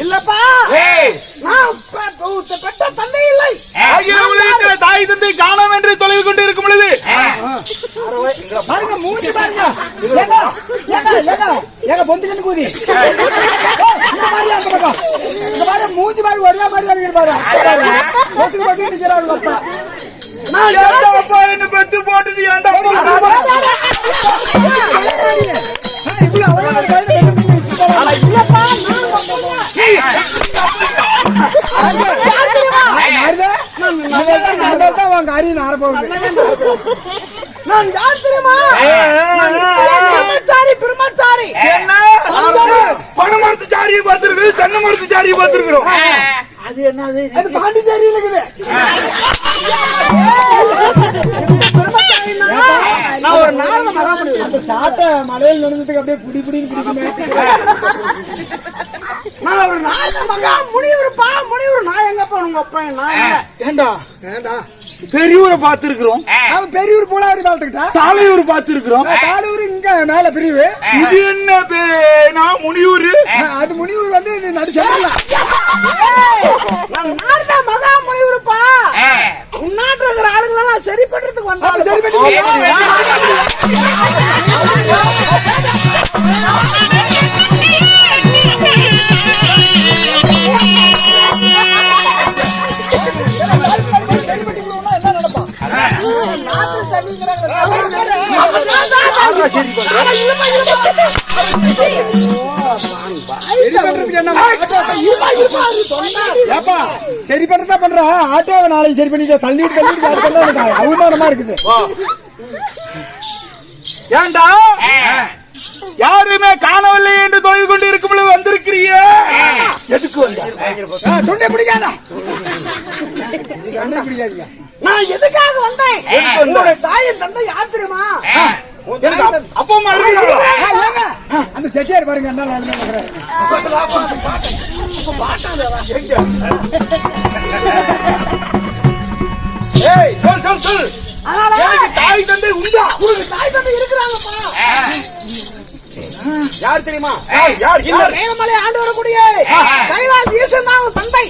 இல்லப்பா, நான் பெற்ற தந்தை இல்லை. தாய் தந்தை காணோம் என்று தொலைவு கொண்டு இருக்கும் பொழுது பாருங்க, மூஞ்சி பாருங்க. ஏங்க பொந்துக்கு கூதி மூஞ்சி பாருங்க, ஒரே மாதிரி பாரு. அப்பா என்ன பெற்று போட்டு நான் யார் தெரியுமா? பிரம்மச்சாரி. பண மரத்து சாரியை பார்த்திருக்கு, தென்னை மரத்து சாரியை பார்த்திருக்கிறோம். அது என்னது? அது பாண்டிச்சேரி இருக்குது. நான் ஒரு நாள் அந்த சாட்டை மலையில் நடந்ததுக்கு அப்படியே புடி புடின்னு பிடிக்குமே. நான் ஒரு நாள் மகா முனிவருப்பா, முனிவர். நான் எங்கப்பா உங்க அப்பா? ஏண்டா பெரியூரை பார்த்திருக்கிறோம். அவன் பெரியூர் போலாவரி பார்த்துக்கிட்டா. தாலையூர் பார்த்திருக்கிறோம். தாலையூர் இங்க மேல பிரிவு. இது என்ன பேனா? முனியூர். அது முனியூர் வந்து நடிச்சல. நான் மகா முனிவருப்பா. உன்னாட்டு இருக்கிற ஆளுங்களெல்லாம் சரி பண்றதுக்கு வந்தாலும் சரி பண்ணி சரி பண்றதா பண்ற. ஆட்டோவை நாளைக்கு சரி பண்ணிட்டு தள்ளிட்டு அவமானமா இருக்குது. ஏண்டா யாருமே காணவில்லை என்று தொழில் கொண்டு இருக்கும் பொழுது வந்திருக்கிறிய? எதுக்கு வந்த? தொண்டை பிடிக்காதா? தொண்டை பிடிக்காதீங்க. நான் எதுக்காக வந்தேன்? உங்களுடைய தாயின் தந்தை யார் தெரியுமா? அப்பா அந்த செட்டியார் பாருங்க. தாய் தந்தை உண்டா? உங்களுக்கு தாய் தந்தை இருக்கிறாங்கப்பா. யார் தெரியுமா? மேகமலை ஆண்டு வரக்கூடிய கைலாஷ் ஈசன் தான் தந்தை.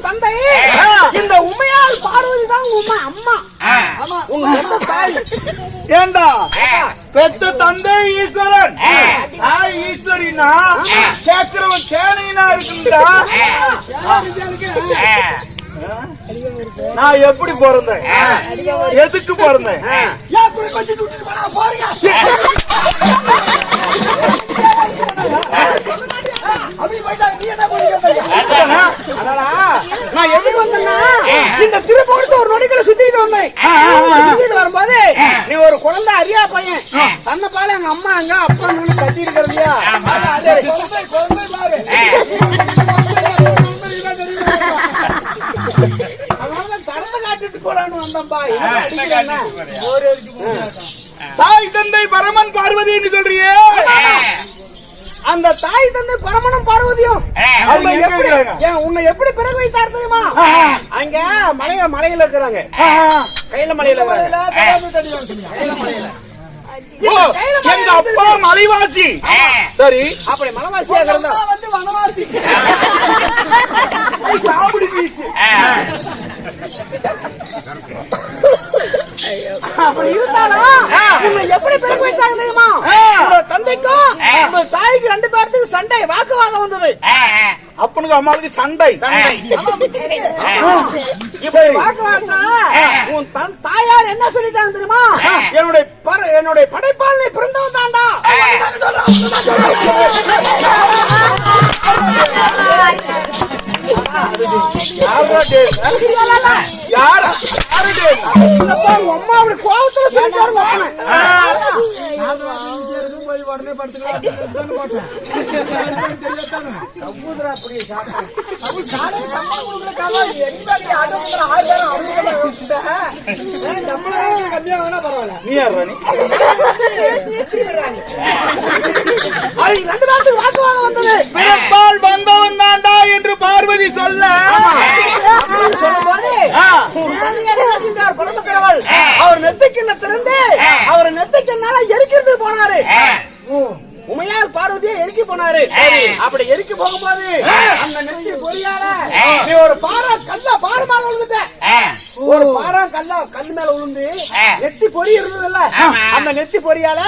தந்தை இந்த உமையால் பார்வதி தான் உமா அம்மா. உங்க தாய். ஏண்டா பெத்த தந்தை ஈஸ்வரன், ஈஸ்வரினா கேட்கிறவன் சேனைனா இருக்குண்டா. நான் எப்படி பிறந்தேன்? எதுக்கு பிறந்தேன்? நான் எதுக்கு வந்தேன்னா, இந்த திருப்பூரத்து ஒரு நொடிகளை சுத்திட்டு வந்தேன். சுத்திட்டு வரும்போது நீ ஒரு குழந்தை அறியா பையன் தன்னை பால எங்க அம்மா எங்க அப்பா கட்டி இருக்கிறதியா தரத்தை காட்டிட்டு போறான்னு வந்தம்பா. தாய் தந்தை பரமன் பார்வதி என்று சொல்றியே, அந்த தாய் தந்தை பரமனும் பார்வதியும் உன்னை எப்படி பிறகு வைத்தார் தெரியுமா? அங்க மலையில இருக்கிறாங்க. கையில மலையில எங்க அப்பா மலைவாசி. சரி, அப்படி மலைவாசியா இருந்தா வந்து வனவாசி. அப்படி இருந்தாலும் எப்படி பிறகு வைத்தாங்க தெரியுமா? தந்தைக்கும் தாய்க்கு 2 பேருக்கு சண்டை, வாக்குவாதம் வந்தது. அப்பனுக்கு அம்மாவுக்கு சண்டை. உன் தாயார் என்ன சொல்லிட்டாங்க தெரியுமா? என்னுடைய படைப்பால் நீ பிறந்தவன் தாண்டா. அம்மா அப்படி கோபத்துல சொல்லிட்டாரு. உடனே படுத்துக்கலாம். நீ யார் ராணி? வாக்குவாதம் வந்தது. என்று பார்வதி சொல்ல சொல்லும்போது பரமக்கடவுள் அவர் நெத்திக்கிண்ண திறந்து அவர் நெத்திக்கிண்ணால எரிக்கிறது போனாரு. உமையால் பார்வதியை எரிக்கி போனாரு. அப்படி எரிக்கி போகும்போது அந்த நெத்தி பொறியால நீ ஒரு பாரமாக விழுந்துட்ட. ஒரு கல்லு மேல விழுந்து நெத்தி பொறி இருந்ததுல்ல, அந்த நெத்தி பொறியால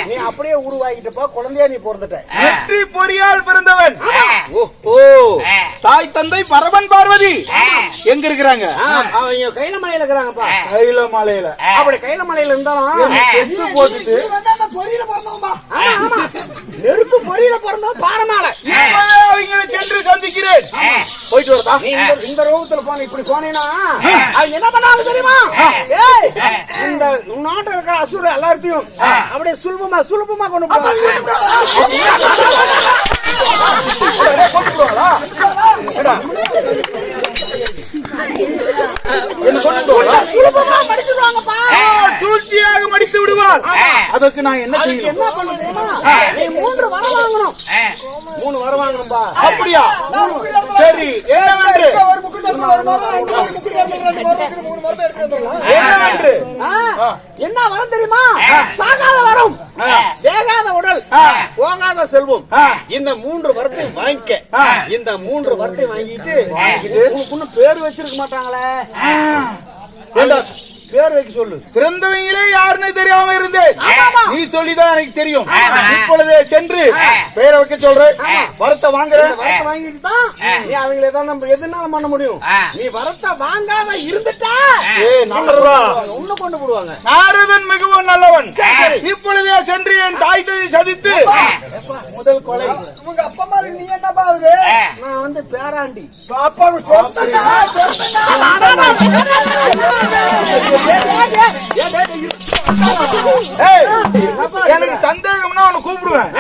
நீ அப்படியே உருவாகிட்டப்ப குழந்தையா நீ பிறந்துட்ட. நெத்தி பொறியால் பிறந்தவன். தாய் தந்தை பரமன் பார்வதி எங்க இருக்கிறாங்க? அவங்க கைலமலையில இருக்கிறாங்கப்பா. கைலமலையில. அப்படி கைலமலையில இருந்தாலும் நெத்தி போட்டுட்டு பொறியில பிறந்தவன்பா. நெருப்பு பொறியில பிறந்தோம் பாரமால. அவங்களை சென்று சந்திக்கிறேன். போயிட்டு வரதா? இந்த ரோகத்துல போன இப்படி போனீங்கன்னா அது என்ன பண்ணாலும் தெரியுமா? இந்த நாட்டில் இருக்கிற அசுர எல்லாத்தையும் அப்படியே சுலபமா கொண்டு போவாங்க. சூழ்ச்சியாக மடித்து விடுவார். அதற்கு நான் என்ன செய்யணும்? என்ன பண்ண தெரியுமா? நீ 3 வரம் வாங்கணும். 3 வரம் வாங்கணும்பா. அப்படியா? சரி. என்னவென்று? என்னவென்று? என்ன வரம் தெரியுமா? சாகாத வரம், வேகாத உடல், போகாத செல்வம். இந்த 3 வரத்தை வாங்கிக்க. இந்த 3 வரத்தை வாங்கிட்டு உனக்கு பேர் வச்சிருக்க மாட்டாங்களே, பேர் வைக்க சொல்லு. பிறந்தவங்களே யாருன்னு தெரியாம இருந்தேன். நீ சொல்லிதான் எனக்கு தெரியும். இப்பொழுதே சென்று பேரை வைக்க சொல்றேன். வரத்தை வாங்குறேன். வரத்தை வாங்கிட்டு தான் நீ அவங்களே தான் நம்ம எதுனாலும் பண்ண முடியும். நீ வரத்தை வாங்காத இருந்துட்டா நல்லதா உன்ன கொண்டு போடுவாங்க. நாரதன் மிகவும் நல்லவன். இப்பொழுதே சென்று என் தாய் தந்தை சதித்து முதல் கொலை. உங்க அப்பா அம்மா நீ என்ன பாவுது? நான் வந்து பேராண்டி. பாப்பாவுக்கு எனக்கு சந்தேகம்னா அவனை கூப்பிடுவேன்.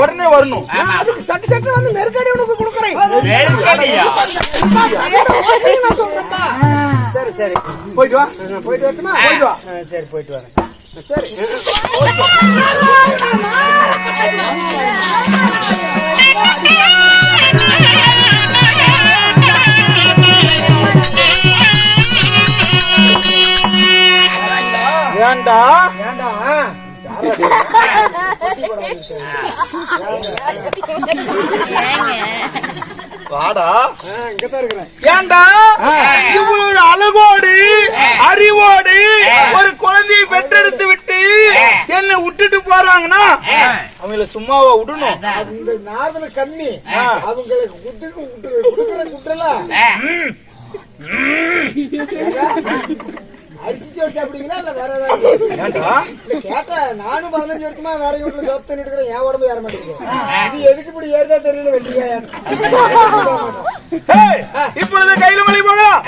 உடனே வரணும். அதுக்கு சட்டு வந்து நெருக்கடி உனக்கு கொடுக்குறேன். சரி சரி போயிட்டு வா. போயிட்டு வரட்டுமா? போயிட்டு வா. சரி போயிட்டு வரேன். சரி ஏண்டா வாடா, இங்கதான் இருக்கிறேன். ஏண்டா இவ்வளவு அழகோடு அறிவோடு ஒரு குழந்தையை பெற்றெடுத்து விட்டு என்ன விட்டுட்டு போறாங்கன்னா அவங்கள சும்மாவா விடணும்? இந்த நார்தல கண்ணி அவங்களுக்கு குட்டுல அரிசி வச்சு அப்படிங்களா இல்ல வேற ஏதாவது கேட்டா? நானும் 15 வருஷமா வேற வீட்டுல சோத்து இருக்கிறேன். என் உடம்பு ஏற மாட்டேங்குது. இது எதுக்கு இப்படி ஏறுதா தெரியல. வெட்டிக்காயா இப்பொழுது கைலமலை போகலாம்.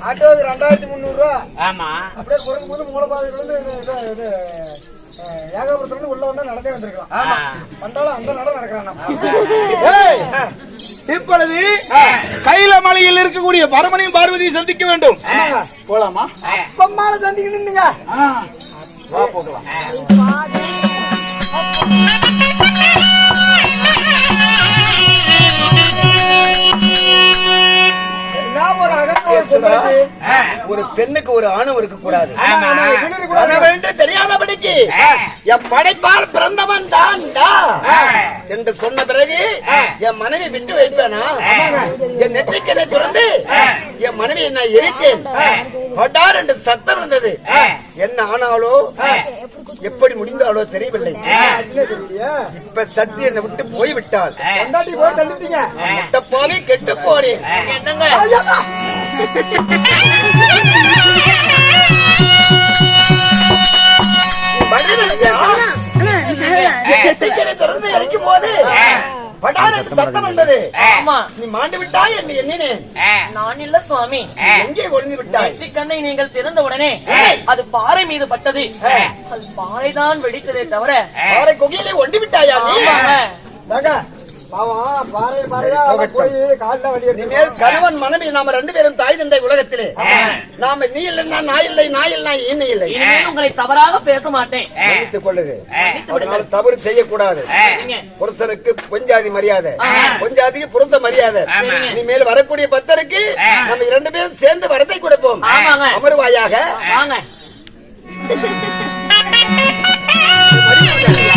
ஆட்டோவுக்கு 2300 ரூபா. ஆமா. அப்படியே குறைக்கும் போது மூலபாதையிலிருந்து ஏகாபுரத்துல உள்ள வந்தா நடந்தே வந்திருக்கலாம். வந்தாலும் அந்த நட நடக்கிறான். இப்பொழுது கைலமலையில் இருக்கக்கூடிய பரமனையும் பார்வதியை சந்திக்க வேண்டும். போலாமா? அப்பம்மால சந்திக்கணுங்க. வா போகலாம். ஒரு பெண்ணுக்கு ஒரு ஆணவம் இருக்க கூடாது தெரியாதபடிக்கு என் படைப்பால் பிறந்தவன் தான் என்று சொன்ன பிறகு என் மனைவி விட்டு வைப்பேனா? என் நெற்றிக்கனை திறந்து என் மனைவியை நான் எரித்தேன். பட்டார் என்று சத்தம் இருந்தது. என்ன ஆனாலோ எப்படி முடிந்தாலோ தெரியவில்லை. இப்ப சக்தி என்னை விட்டு போய்விட்டால் போய் கெட்டு போறேன். திறந்து இறக்கும் போது படார் என்று சத்தம் வந்தது. ஆமா, நீ மாண்டு விட்டாய் என்று எண்ணினேன். நான் இல்ல சுவாமி. எங்கே ஒளிந்து விட்டாய்? நெற்றிக்கண்ணை நீங்கள் திறந்த உடனே அது பாறை மீது பட்டது. அது பாறைதான் வெடித்ததே தவிர பாறை குகையிலே ஒண்டி விட்டாயா நீ? ஆமாங்க. இனிமேல் கணவன் மனைவி நாம 2 பேரும் தாய் தந்தை உலகத்திலே. நாம நீ இல்லைன்னா நான் இல்லை, நான் இல்லை ஈன்னு இல்லை. இனிமேல் உங்களை தவறாக பேச மாட்டேன். மன்னித்துக் கொள்ளுது. மன்னித்து விடுங்கள். அதனால தவறு செய்யக்கூடாது. சரிங்க. புருஷனுக்கு பொஞ்சாதி மரியாதை, பொஞ்சாதிக்கு புருஷ மரியாதை. இனிமேல் வரக்கூடிய பக்தருக்கு நம்ம 2 பேரும் சேர்ந்து வரத்தை கொடுப்போம். ஆமாங்க. அமர்வாயாக வாங்க. மரியாதை.